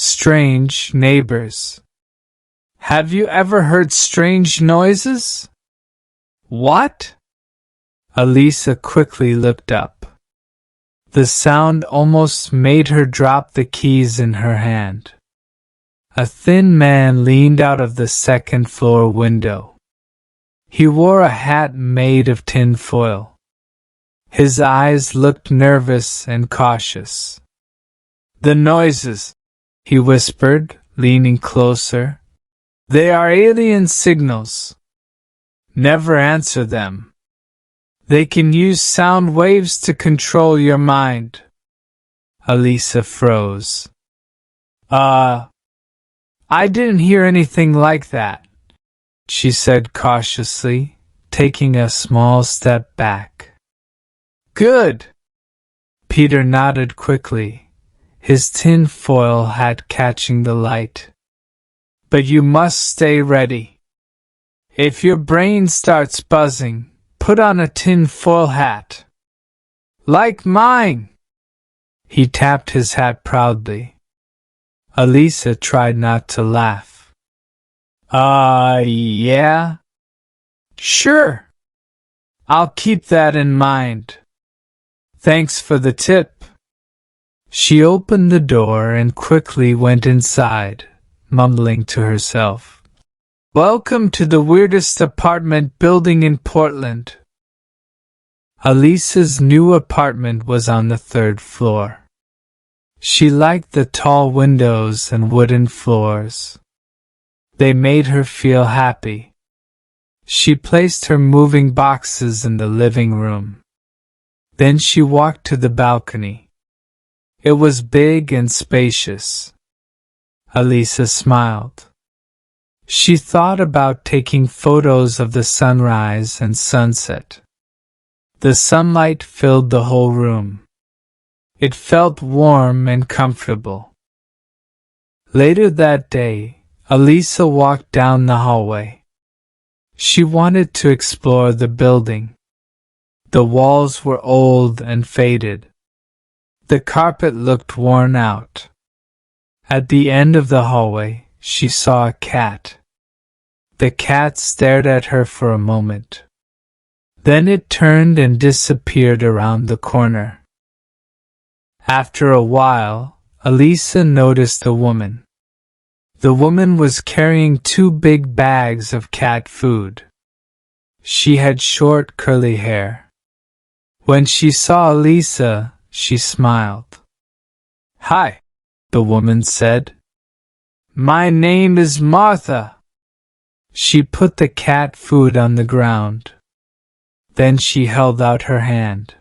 Strange neighbors. Have you ever heard strange noises? What? Elisa quickly looked up. The sound almost made her drop the keys in her hand. A thin man leaned out of the second-floor window. He wore a hat made of tin foil. His eyes looked nervous and cautious. "The noises," he whispered, leaning closer. "They are alien signals. Never answer them. They can use sound waves to control your mind." Elisa froze. I didn't hear anything like that," she said cautiously, taking a small step back. "Good." Peter nodded quickly, his tin foil hat catching the light. "But you must stay ready. If your brain starts buzzing, put on a tin foil hat. Like mine." He tapped his hat proudly. Elisa tried not to laugh. Yeah? Sure. I'll keep that in mind. Thanks for the tip." She opened the door and quickly went inside, mumbling to herself, "Welcome to the weirdest apartment building in Portland." Elisa's new apartment was on the 3rd floor. She liked the tall windows and wooden floors. They made her feel happy. She placed her moving boxes in the living room. Then she walked to the balcony. It was big and spacious. Elisa smiled. She thought about taking photos of the sunrise and sunset. The sunlight filled the whole room. It felt warm and comfortable. Later that day, Elisa walked down the hallway. She wanted to explore the building. The walls were old and faded. The carpet looked worn out. At the end of the hallway, she saw a cat. The cat stared at her for a moment. Then it turned and disappeared around the corner. After a while, Elisa noticed a woman. The woman was carrying 2 big bags of cat food. She had short curly hair. When she saw Elisa, she smiled. "Hi," the woman said. "My name is Martha." She put the cat food on the ground. Then she held out her hand.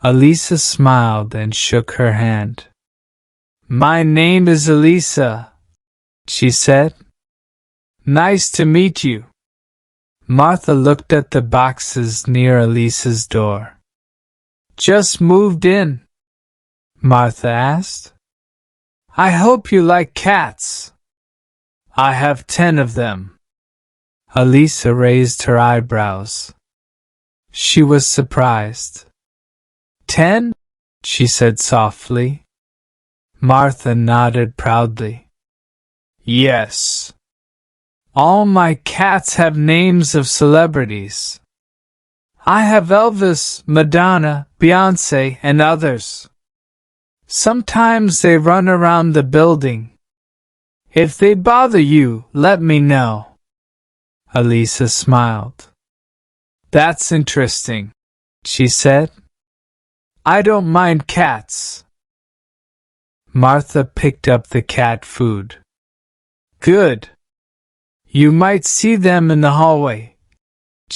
Elisa smiled and shook her hand. "My name is Elisa," she said. "Nice to meet you." Martha looked at the boxes near Elisa's door. "Just moved in?" Martha asked. "I hope you like cats." "I have 10 of them." Elisa raised her eyebrows. She was surprised. 10? She said softly. Martha nodded proudly. "Yes. All my cats have names of celebrities. I have Elvis, Madonna, Beyonce, and others. Sometimes they run around the building. If they bother you, let me know." Elisa smiled. "That's interesting," she said. "I don't mind cats." Martha picked up the cat food. "Good. You might see them in the hallway,"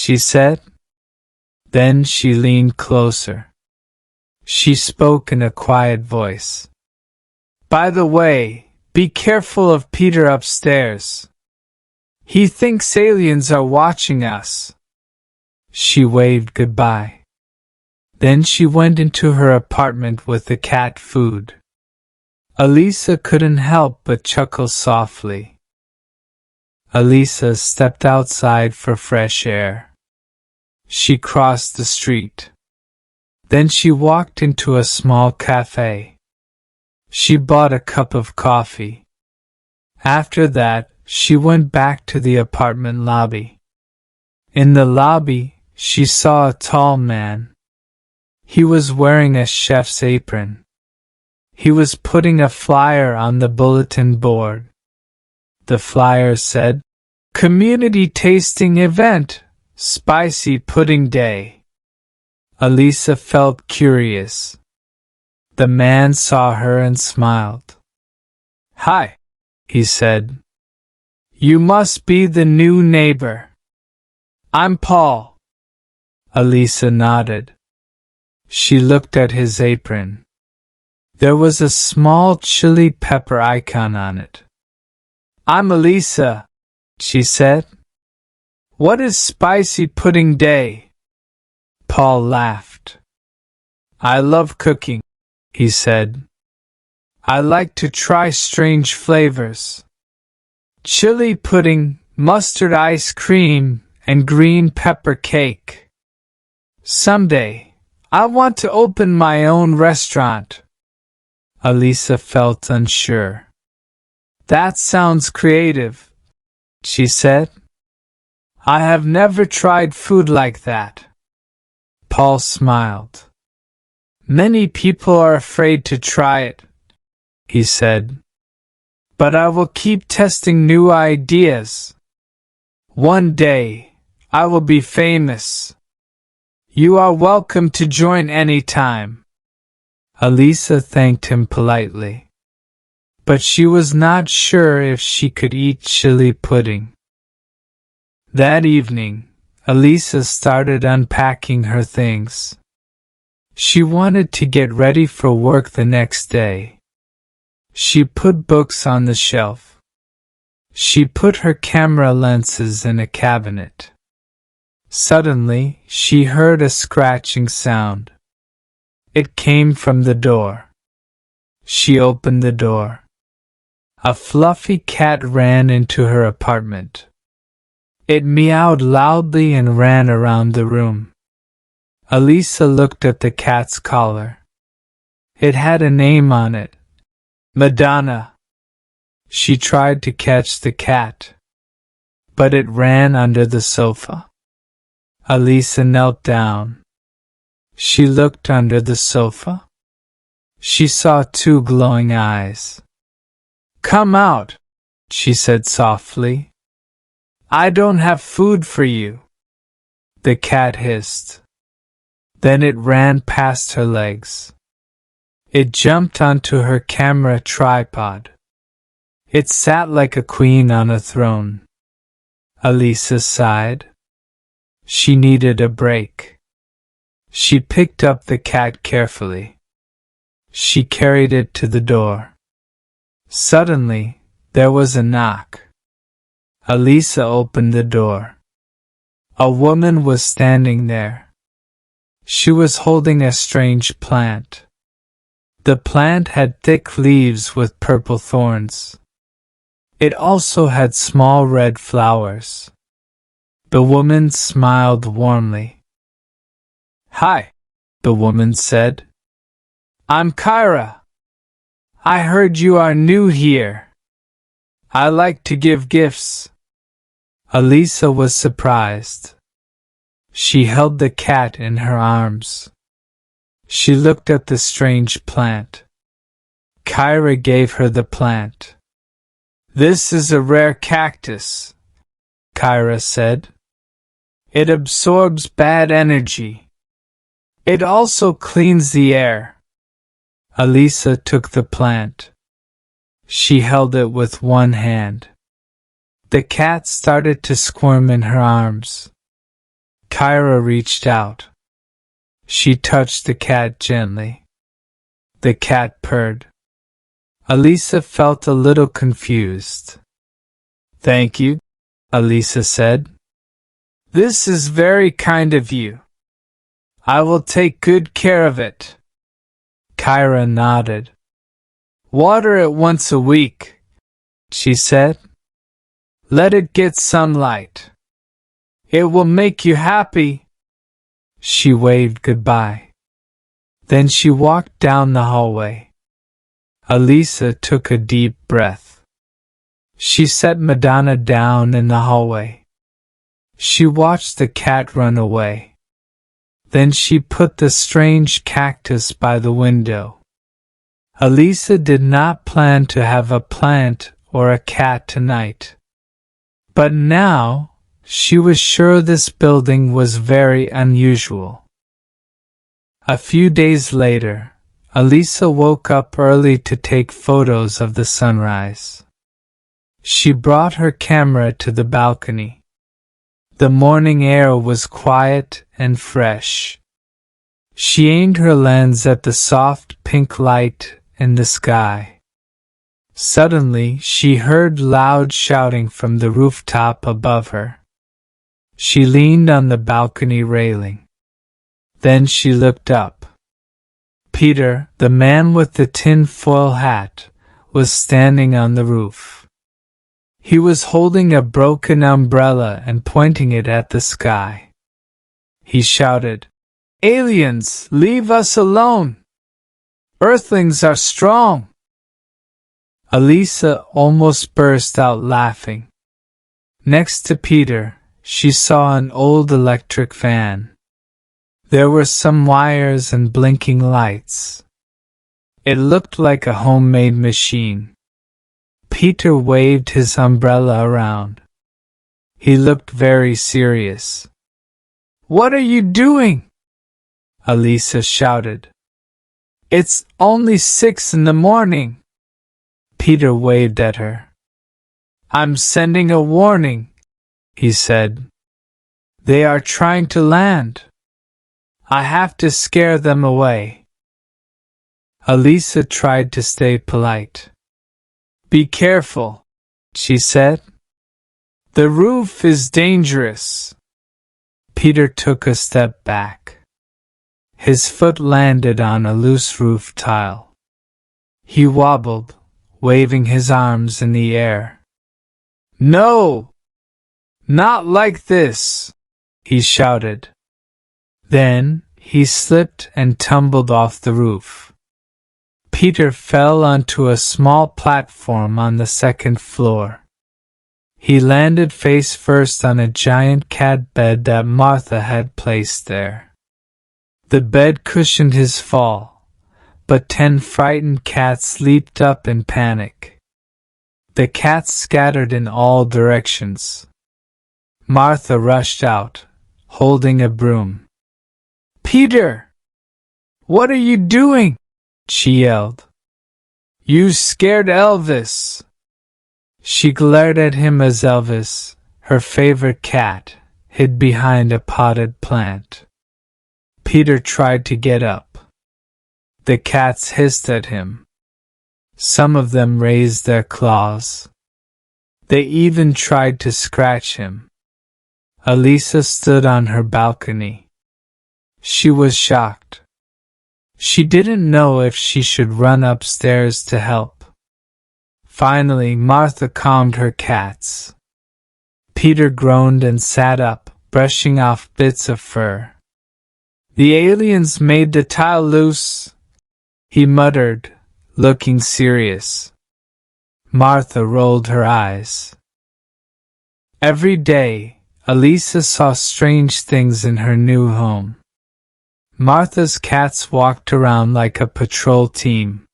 she said. Then she leaned closer. She spoke in a quiet voice. "By the way, be careful of Peter upstairs. He thinks aliens are watching us." She waved goodbye. Then she went into her apartment with the cat food. Elisa couldn't help but chuckle softly. Elisa stepped outside for fresh air. She crossed the street. Then she walked into a small cafe. She bought a cup of coffee. After that, she went back to the apartment lobby. In the lobby, she saw a tall man. He was wearing a chef's apron. He was putting a flyer on the bulletin board. The flyer said, "Community tasting event, spicy pudding day." Elisa felt curious. The man saw her and smiled. "Hi," he said. "You must be the new neighbor." "I'm Paul." Elisa nodded. She looked at his apron. There was a small chili pepper icon on it. "I'm Elisa," she said. "What is spicy pudding day?" Paul laughed. "I love cooking," he said. "I like to try strange flavors. Chili pudding, mustard ice cream, and green pepper cake. Someday, I want to open my own restaurant." Elisa felt unsure. "That sounds creative," she said. "I have never tried food like that." Paul smiled. "Many people are afraid to try it," he said. "But I will keep testing new ideas. One day, I will be famous. You are welcome to join any time." Elisa thanked him politely. But she was not sure if she could eat chili pudding. That evening, Elisa started unpacking her things. She wanted to get ready for work the next day. She put books on the shelf. She put her camera lenses in a cabinet. Suddenly, she heard a scratching sound. It came from the door. She opened the door. A fluffy cat ran into her apartment. It meowed loudly and ran around the room. Elisa looked at the cat's collar. It had a name on it. Madonna. She tried to catch the cat, but it ran under the sofa. Elisa knelt down. She looked under the sofa. She saw two glowing eyes. "Come out," she said softly. "I don't have food for you." The cat hissed. Then it ran past her legs. It jumped onto her camera tripod. It sat like a queen on a throne. Elisa sighed. She needed a break. She picked up the cat carefully. She carried it to the door. Suddenly, there was a knock. Elisa opened the door. A woman was standing there. She was holding a strange plant. The plant had thick leaves with purple thorns. It also had small red flowers. The woman smiled warmly. "Hi," the woman said. "I'm Kyra. I heard you are new here. I like to give gifts." Elisa was surprised. She held the cat in her arms. She looked at the strange plant. Kyra gave her the plant. "This is a rare cactus," Kyra said. "It absorbs bad energy. It also cleans the air." Elisa took the plant. She held it with one hand. The cat started to squirm in her arms. Kyra reached out. She touched the cat gently. The cat purred. Elisa felt a little confused. "Thank you," Elisa said. "This is very kind of you. I will take good care of it." Kyra nodded. "Water it once a week," she said. "Let it get sunlight. It will make you happy." She waved goodbye. Then she walked down the hallway. Elisa took a deep breath. She set Madonna down in the hallway. She watched the cat run away. Then she put the strange cactus by the window. Elisa did not plan to have a plant or a cat tonight. But now, she was sure this building was very unusual. A few days later, Elisa woke up early to take photos of the sunrise. She brought her camera to the balcony. The morning air was quiet and fresh. She aimed her lens at the soft pink light in the sky. Suddenly, she heard loud shouting from the rooftop above her. She leaned on the balcony railing. Then she looked up. Peter, the man with the tin-foil hat, was standing on the roof. He was holding a broken umbrella and pointing it at the sky. He shouted, "Aliens, leave us alone! Earthlings are strong!" Elisa almost burst out laughing. Next to Peter, she saw an old electric fan. There were some wires and blinking lights. It looked like a homemade machine. Peter waved his umbrella around. He looked very serious. "What are you doing?" Elisa shouted. "It's only 6 in the morning." Peter waved at her. "I'm sending a warning," he said. "They are trying to land. I have to scare them away." Elisa tried to stay polite. "Be careful," she said. "The roof is dangerous." Peter took a step back. His foot landed on a loose roof tile. He wobbled, waving his arms in the air. "No! Not like this!" he shouted. Then he slipped and tumbled off the roof. Peter fell onto a small platform on the second floor. He landed face first on a giant cat bed that Martha had placed there. The bed cushioned his fall, but 10 frightened cats leaped up in panic. The cats scattered in all directions. Martha rushed out, holding a broom. "Peter! What are you doing?" she yelled. "You scared Elvis." She glared at him as Elvis, her favorite cat, hid behind a potted plant. Peter tried to get up. The cats hissed at him. Some of them raised their claws. They even tried to scratch him. Elisa stood on her balcony. She was shocked. She didn't know if she should run upstairs to help. Finally, Martha calmed her cats. Peter groaned and sat up, brushing off bits of fur. "The aliens made the tile loose," he muttered, looking serious. Martha rolled her eyes. Every day, Elisa saw strange things in her new home. Martha's cats walked around like a patrol team.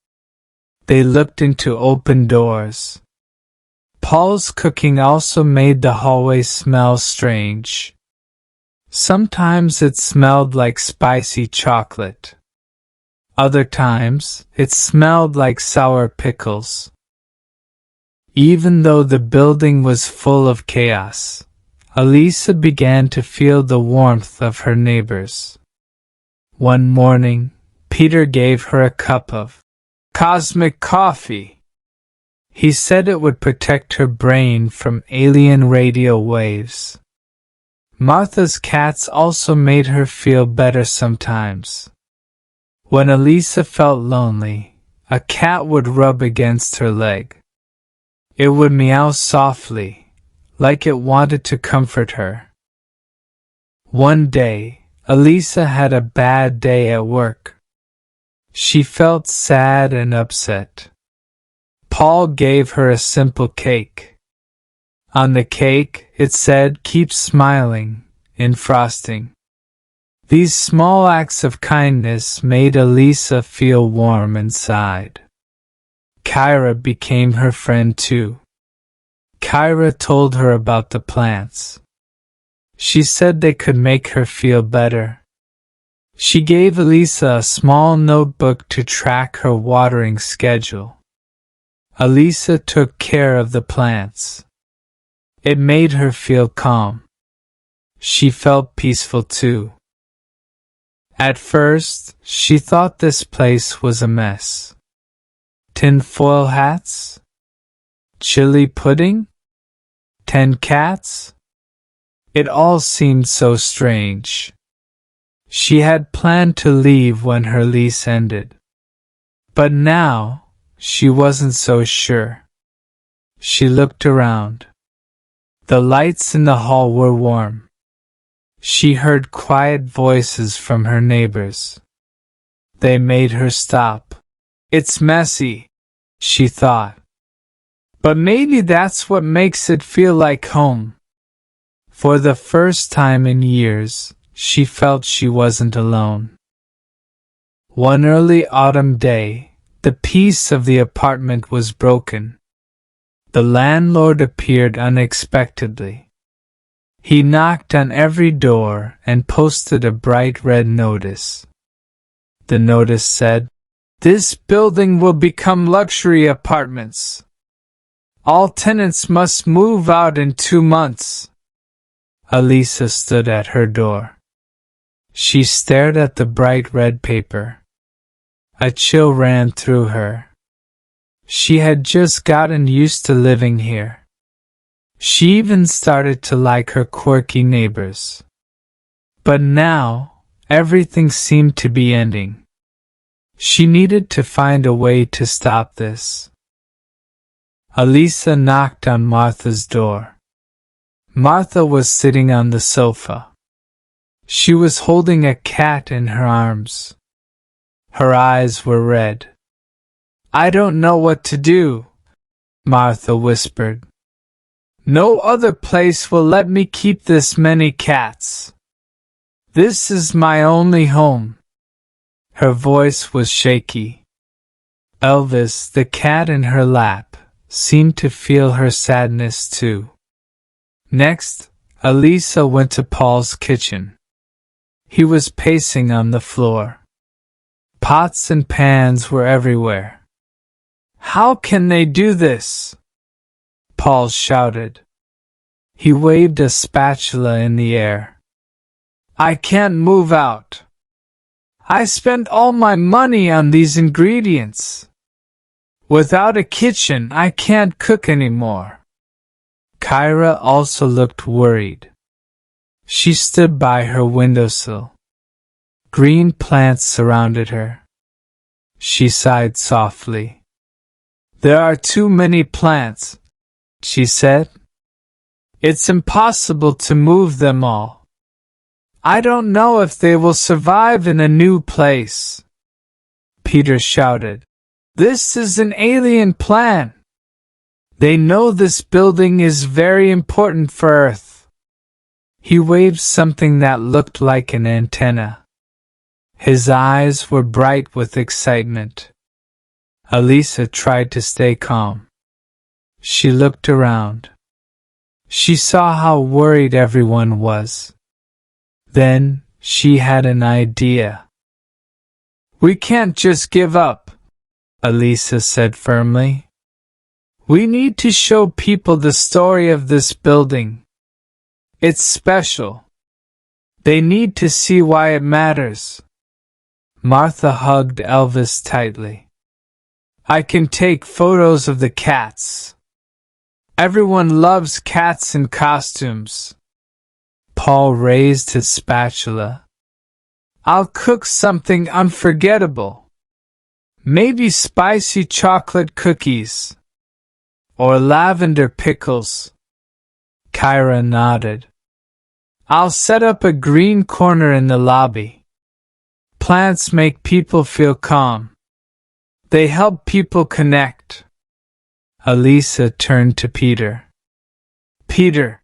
They looked into open doors. Paul's cooking also made the hallway smell strange. Sometimes it smelled like spicy chocolate. Other times, it smelled like sour pickles. Even though the building was full of chaos, Elisa began to feel the warmth of her neighbors. One morning, Peter gave her a cup of cosmic coffee. He said it would protect her brain from alien radio waves. Martha's cats also made her feel better sometimes. When Elisa felt lonely, a cat would rub against her leg. It would meow softly, like it wanted to comfort her. One day, Elisa had a bad day at work. She felt sad and upset. Paul gave her a simple cake. On the cake, it said, "Keep smiling," in frosting. These small acts of kindness made Elisa feel warm inside. Kyra became her friend too. Kyra told her about the plants. She said they could make her feel better. She gave Elisa a small notebook to track her watering schedule. Elisa took care of the plants. It made her feel calm. She felt peaceful too. At first, she thought this place was a mess. Tinfoil hats? Chili pudding? 10 cats? It all seemed so strange. She had planned to leave when her lease ended. But now, she wasn't so sure. She looked around. The lights in the hall were warm. She heard quiet voices from her neighbors. They made her stop. "It's messy," she thought. "But maybe that's what makes it feel like home." For the first time in years, she felt she wasn't alone. One early autumn day, the peace of the apartment was broken. The landlord appeared unexpectedly. He knocked on every door and posted a bright red notice. The notice said, "This building will become luxury apartments. All tenants must move out in 2 months." Elisa stood at her door. She stared at the bright red paper. A chill ran through her. She had just gotten used to living here. She even started to like her quirky neighbors. But now, everything seemed to be ending. She needed to find a way to stop this. Elisa knocked on Martha's door. Martha was sitting on the sofa. She was holding a cat in her arms. Her eyes were red. "I don't know what to do," Martha whispered. "No other place will let me keep this many cats. This is my only home." Her voice was shaky. Elvis, the cat in her lap, seemed to feel her sadness too. Next, Elisa went to Paul's kitchen. He was pacing on the floor. Pots and pans were everywhere. "How can they do this?" Paul shouted. He waved a spatula in the air. "I can't move out. I spent all my money on these ingredients. Without a kitchen, I can't cook anymore." Kyra also looked worried. She stood by her windowsill. Green plants surrounded her. She sighed softly. "There are too many plants," she said. "It's impossible to move them all. I don't know if they will survive in a new place." Peter shouted, "This is an alien plan. They know this building is very important for Earth." He waved something that looked like an antenna. His eyes were bright with excitement. Elisa tried to stay calm. She looked around. She saw how worried everyone was. Then she had an idea. "We can't just give up," Elisa said firmly. "We need to show people the story of this building. It's special. They need to see why it matters." Martha hugged Elvis tightly. "I can take photos of the cats. Everyone loves cats in costumes." Paul raised his spatula. "I'll cook something unforgettable. Maybe spicy chocolate cookies. Or lavender pickles." Kyra nodded. "I'll set up a green corner in the lobby. Plants make people feel calm. They help people connect." Elisa turned to Peter. Peter,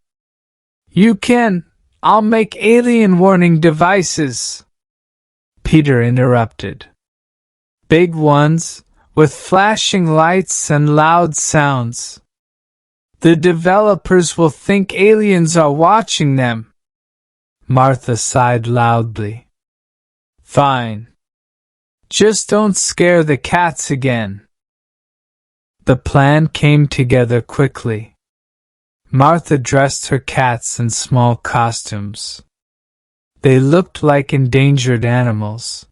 I'll make alien warning devices. Peter interrupted. Big ones, with flashing lights and loud sounds. The developers will think aliens are watching them. Martha sighed loudly. Fine. Just don't scare the cats again. The plan came together quickly. Martha dressed her cats in small costumes. They looked like endangered animals.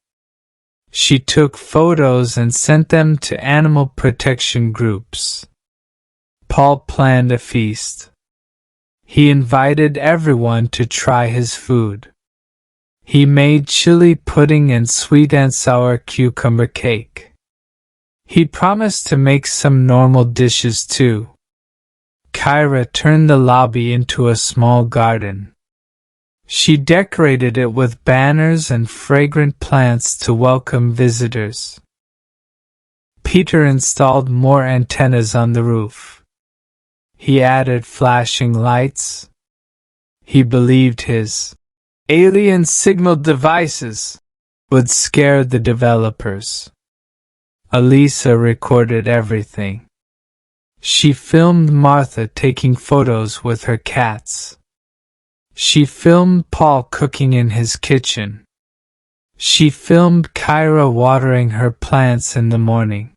She took photos and sent them to animal protection groups. Paul planned a feast. He invited everyone to try his food. He made chili pudding and sweet and sour cucumber cake. He promised to make some normal dishes too. Kyra turned the lobby into a small garden. She decorated it with banners and fragrant plants to welcome visitors. Peter installed more antennas on the roof. He added flashing lights. He believed his alien signal devices would scare the developers. Elisa recorded everything. She filmed Martha taking photos with her cats. She filmed Paul cooking in his kitchen. She filmed Kyra watering her plants in the morning.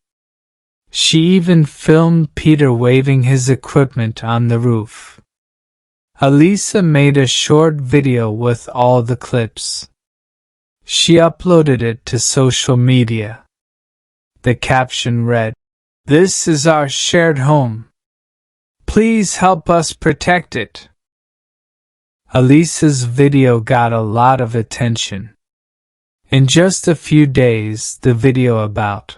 She even filmed Peter waving his equipment on the roof. Elisa made a short video with all the clips. She uploaded it to social media. The caption read, "This is our shared home. Please help us protect it." Elisa's video got a lot of attention. In just a few days, the video about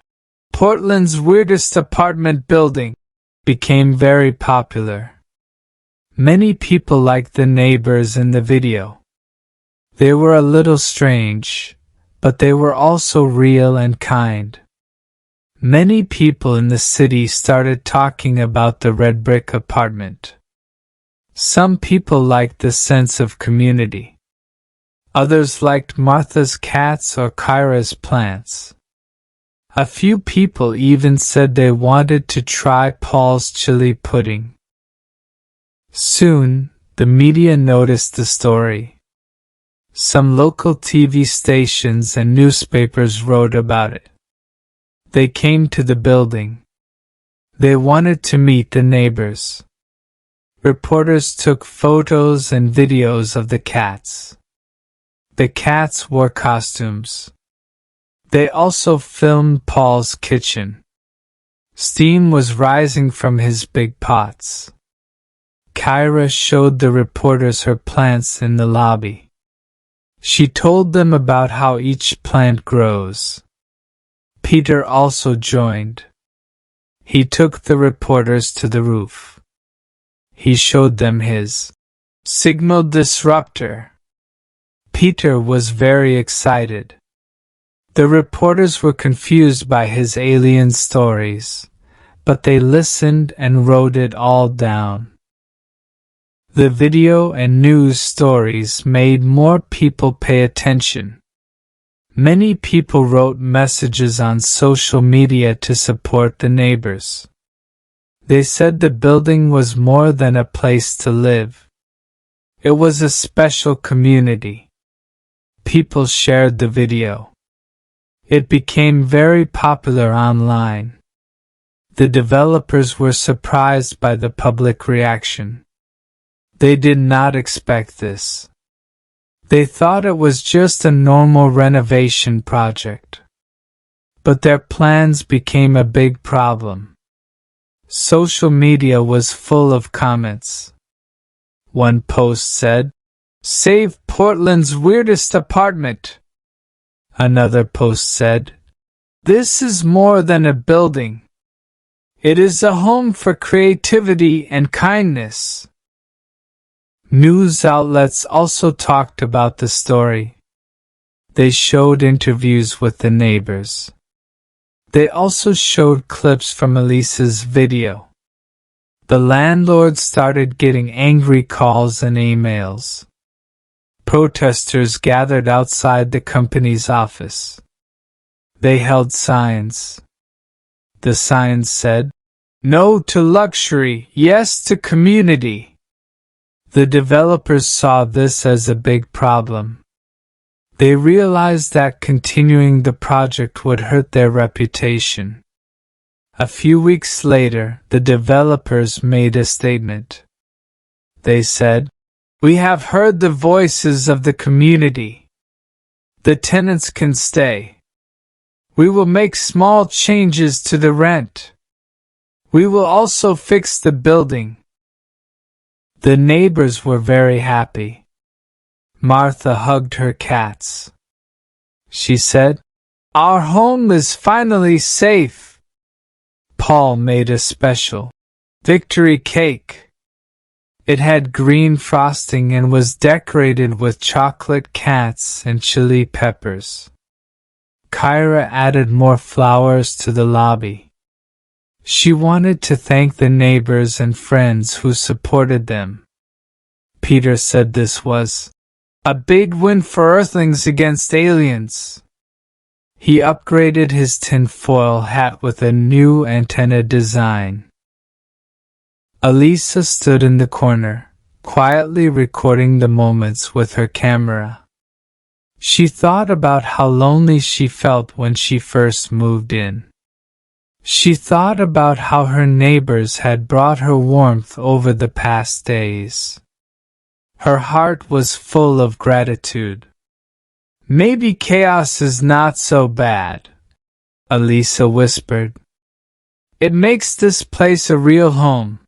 Portland's weirdest apartment building became very popular. Many people liked the neighbors in the video. They were a little strange, but they were also real and kind. Many people in the city started talking about the red brick apartment. Some people liked the sense of community. Others liked Martha's cats or Kyra's plants. A few people even said they wanted to try Paul's chili pudding. Soon, the media noticed the story. Some local TV stations and newspapers wrote about it. They came to the building. They wanted to meet the neighbors. Reporters took photos and videos of the cats. The cats wore costumes. They also filmed Paul's kitchen. Steam was rising from his big pots. Kyra showed the reporters her plants in the lobby. She told them about how each plant grows. Peter also joined. He took the reporters to the roof. He showed them his signal disruptor. Peter was very excited. The reporters were confused by his alien stories, but they listened and wrote it all down. The video and news stories made more people pay attention. Many people wrote messages on social media to support the neighbors. They said the building was more than a place to live. It was a special community. People shared the video. It became very popular online. The developers were surprised by the public reaction. They did not expect this. They thought it was just a normal renovation project. But their plans became a big problem. Social media was full of comments. One post said, "Save Portland's weirdest apartment." Another post said, "This is more than a building. It is a home for creativity and kindness." News outlets also talked about the story. They showed interviews with the neighbors. They also showed clips from Elisa's video. The landlord started getting angry calls and emails. Protesters gathered outside the company's office. They held signs. The signs said, "No to luxury, yes to community." The developers saw this as a big problem. They realized that continuing the project would hurt their reputation. A few weeks later, the developers made a statement. They said, "We have heard the voices of the community. The tenants can stay. We will make small changes to the rent. We will also fix the building." The neighbors were very happy. Martha hugged her cats. She said, "Our home is finally safe." Paul made a special victory cake. It had green frosting and was decorated with chocolate cats and chili peppers. Kyra added more flowers to the lobby. She wanted to thank the neighbors and friends who supported them. Peter said this was a big win for Earthlings against aliens. He upgraded his tinfoil hat with a new antenna design. Elisa stood in the corner, quietly recording the moments with her camera. She thought about how lonely she felt when she first moved in. She thought about how her neighbors had brought her warmth over the past days. Her heart was full of gratitude. "Maybe chaos is not so bad," Elisa whispered. "It makes this place a real home."